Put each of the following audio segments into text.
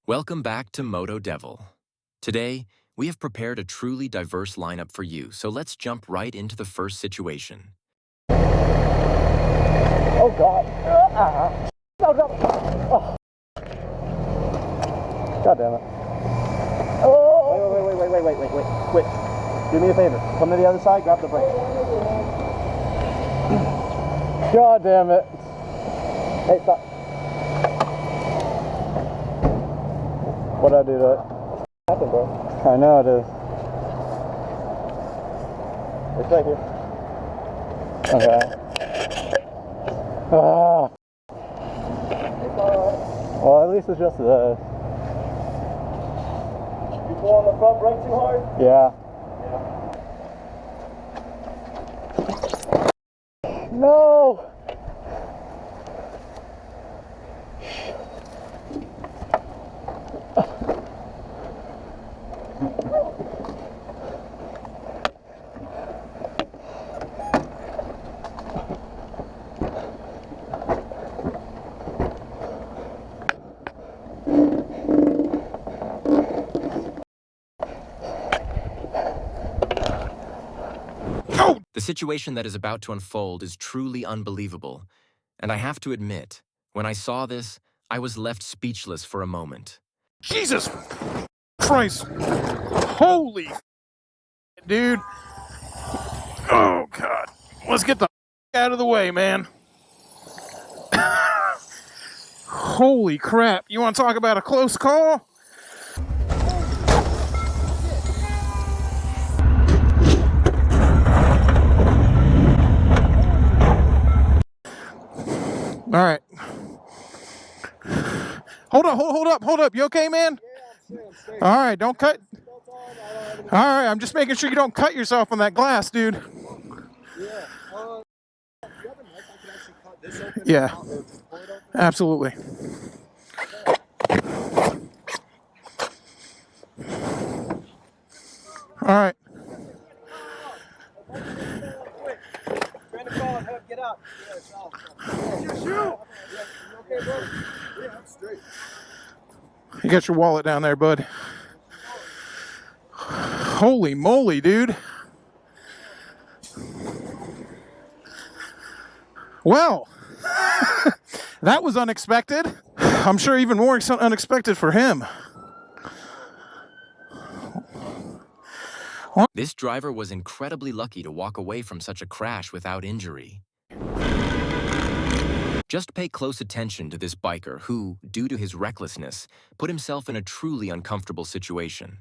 Welcome back to Moto Devil. Today, we have prepared a truly diverse lineup for you, so let's jump right into the first situation. Oh God. No. Oh. God damn it. Oh. Wait. Do me a favor. Come to the other side, grab the brake. God damn it. Hey, stop. What'd I do to it? Nothing, bro. I know it is. It's right here. Okay. Ah. Well, at least it's just this. You pull on the front brake too hard? Yeah. No! The situation that is about to unfold is truly unbelievable, and I have to admit, when I saw this, I was left speechless for a moment. Jesus Christ. Holy dude. Oh, God. Let's get the out of the way, man. Holy crap. You want to talk about a close call? All right. Hold up. You okay, man? Yeah, I'm straight. All right, don't cut. All right, I'm just making sure you don't cut yourself on that glass, dude. Yeah. Do you have a knife I can actually cut this open? Yeah, Or pull it open? absolutely. All right. Trying to call and get out. Yeah, it's out. You okay, bro? Yeah, I'm straight. You got your wallet down there, bud. Holy moly, dude. Well, that was unexpected. I'm sure even more unexpected for him. This driver was incredibly lucky to walk away from such a crash without injury. Just pay close attention to this biker who, due to his recklessness, put himself in a truly uncomfortable situation.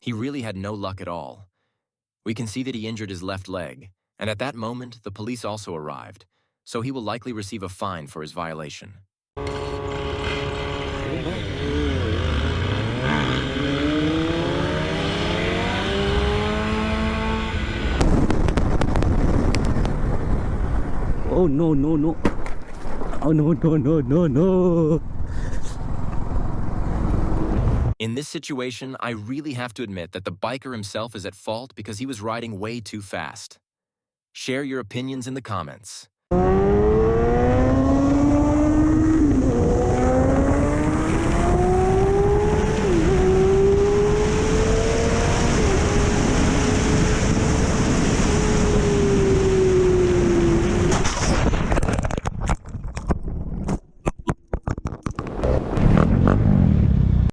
He really had no luck at all. We can see that he injured his left leg, and at that moment, the police also arrived, so he will likely receive a fine for his violation. Oh, no. Oh, no. In this situation, I really have to admit that the biker himself is at fault because he was riding way too fast. Share your opinions in the comments.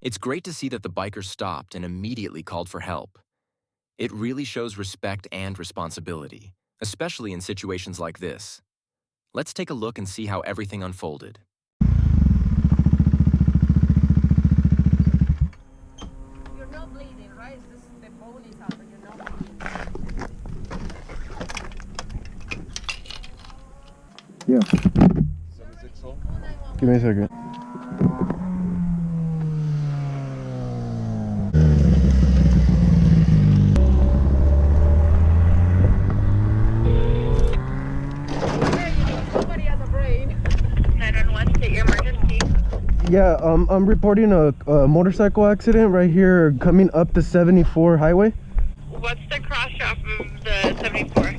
It's great to see that the biker stopped and immediately called for help. It really shows respect and responsibility, especially in situations like this. Let's take a look and see how everything unfolded. You're not bleeding, right? The bone is up, but you're not bleeding. Yeah. Give me a second. Somebody has a brain. 911, state your emergency. Yeah, I'm reporting a motorcycle accident right here coming up the 74 highway. What's the cross off of the 74?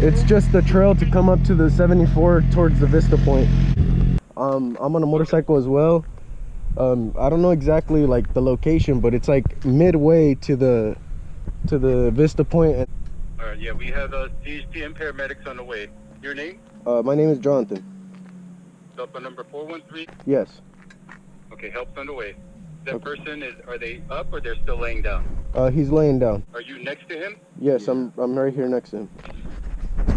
It's just the trail to come up to the 74 towards the Vista Point. I'm on a motorcycle as well. I don't know exactly like the location, but it's like midway to the Vista Point. All right, yeah, we have CHP and paramedics on the way. Your name? My name is Jonathan. Cell phone number 413? Yes. Okay, help's on the way. That person are they up or they're still laying down? He's laying down. Are you next to him? Yes, I'm right here next to him.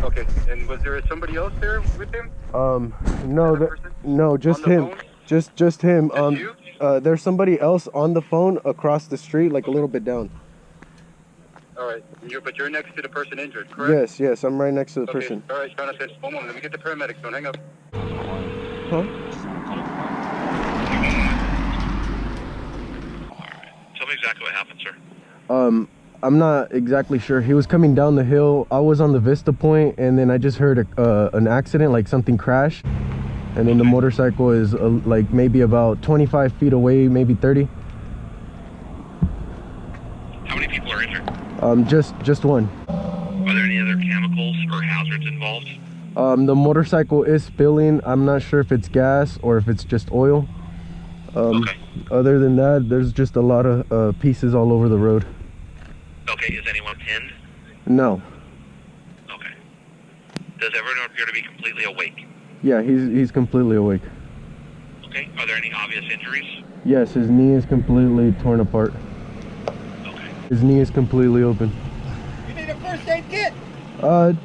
Okay, and was there somebody else there with him? No, just On the him. phone? Just him. Just you? There's somebody else on the phone across the street, like a little bit down. All right, but you're next to the person injured, correct? Yes, I'm right next to the Okay, person. all right, Jonathan, one moment, let me get the paramedics, don't hang up. Huh? Tell me exactly what happened, sir. I'm not exactly sure. He was coming down the hill. I was on the Vista Point, and then I just heard an accident, like something crashed. And then the motorcycle is like maybe about 25 feet away, maybe 30. How many people are injured? Just one. Are there any other chemicals or hazards involved? The motorcycle is spilling. I'm not sure if it's gas or if it's just oil. Okay. Other than that, there's just a lot of pieces all over the road. Okay, is anyone pinned? No. Okay. Does everyone appear to be completely awake? Yeah, he's completely awake. Okay. Are there any obvious injuries? Yes, his knee is completely torn apart. Okay. His knee is completely open. You need a first aid kit. All right.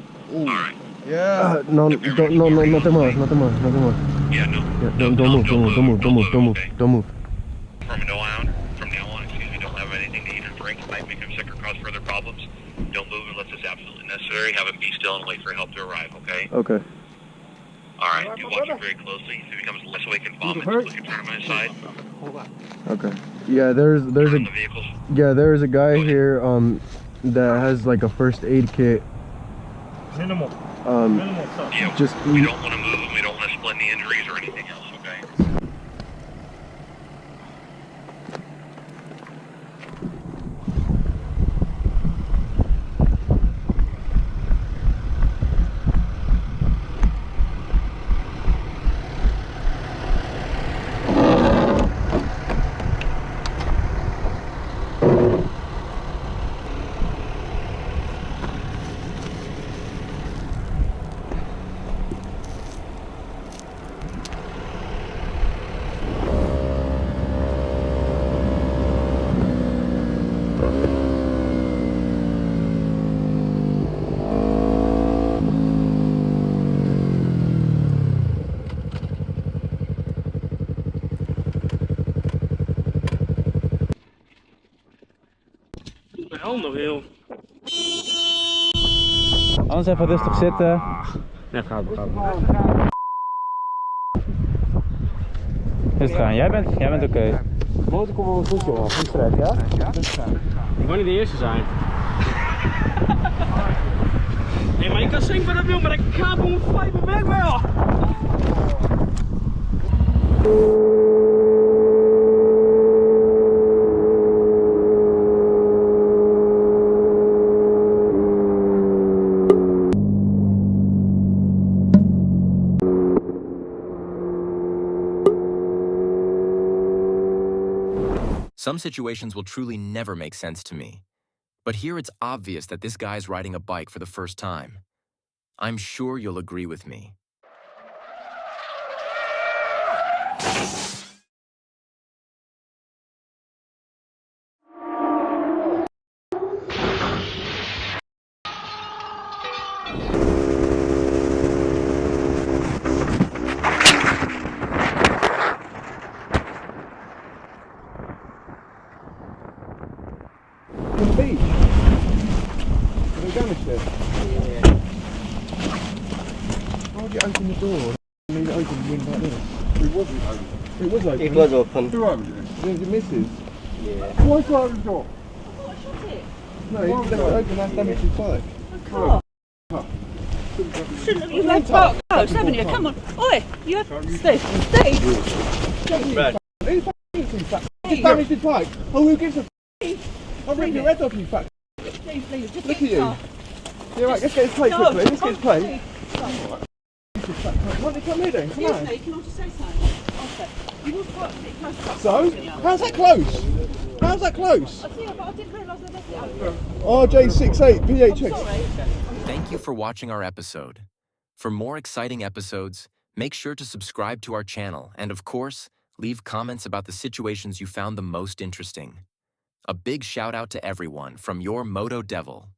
No, nothing more. Yeah, no. Yeah, don't move. Okay. Don't move. From now on, excuse me, don't have anything to eat or drink. It might make him sick or cause further problems. Don't move unless it's absolutely necessary. Have him be still and wait for help to arrive, okay? Okay. All right, do watch him very closely. If he becomes less awake and vomits, look at turn him on his side. Okay. Yeah, there's Turn a the vehicles. there's a guy here that has like a first aid kit. Minimal. Yeah, Just we don't want to move. We don't want to split any injuries or anything else, okay? Anders even rustig zitten. Nee, gaat. Rustig aan, jij bent oké. De motor komt wel goed, jongen. Goed stress, ja? Ik wil niet de eerste zijn. Nee, maar je kan zingen wat dat wil, maar ik ga om een vijver weg wel. Some situations will truly never make sense to me. But here it's obvious that this guy's riding a bike for the first time. I'm sure you'll agree with me. the beach. The damage there. Why would you open the door? Leave it open and wind like this. It wasn't open. It was open. It was open. Who opened it? Your missus. Yeah. Why close the door? Oh, shut it. No, you left it open. That's damage his bike. Car. Shouldn't have you had park close, haven't you? Come on. Oi, you have Steve. Steve. Brad. Who the f*** is that? Just damaged his bike. Oh, who gives a I'll rip your head off, you fuck. Steve, please, just Look get at you. car. Yeah, right, let's get his plate quickly. Let's get his plate. Steve. Why don't you come here then? Come Excuse on. me, can I just say something? Okay. You was quite a bit close to us. So? How's that close? How's that close? I see, but I didn't realise they left it open. RJ68 PHX. Sorry. Thank you for watching our episode. For more exciting episodes, make sure to subscribe to our channel and, of course, leave comments about the situations you found the most interesting. A big shout out to everyone from your Moto Devil.